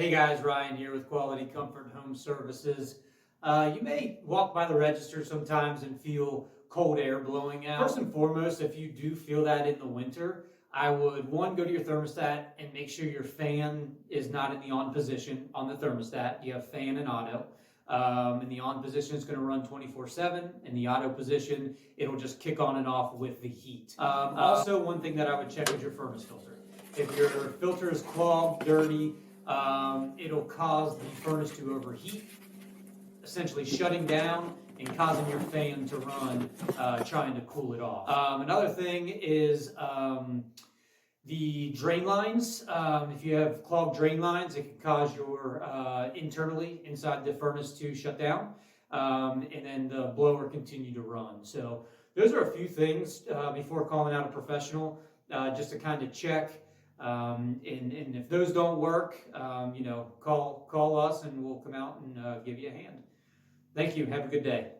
Hey guys, Ryan here with Quality Comfort Home Services. You may walk by the register sometimes and feel cold air blowing out. First and foremost, if you do feel that in the winter, I would go to your thermostat and make sure your fan is not in the on position on the thermostat. You have fan and auto. In the on position, it's going to run 24/7. In the auto position, it'll just kick on and off with the heat. Also, one thing that I would check is your furnace filter. If your filter is clogged, dirty, it'll cause the furnace to overheat, essentially shutting down and causing your fan to run, trying to cool it off. Another thing is the drain lines. If you have clogged drain lines, it can cause your internally inside the furnace to shut down, and then the blower continue to run. So those are a few things before calling out a professional, just to kind of check. And if those don't work, call us and we'll come out and give you a hand. Thank you. Have a good day.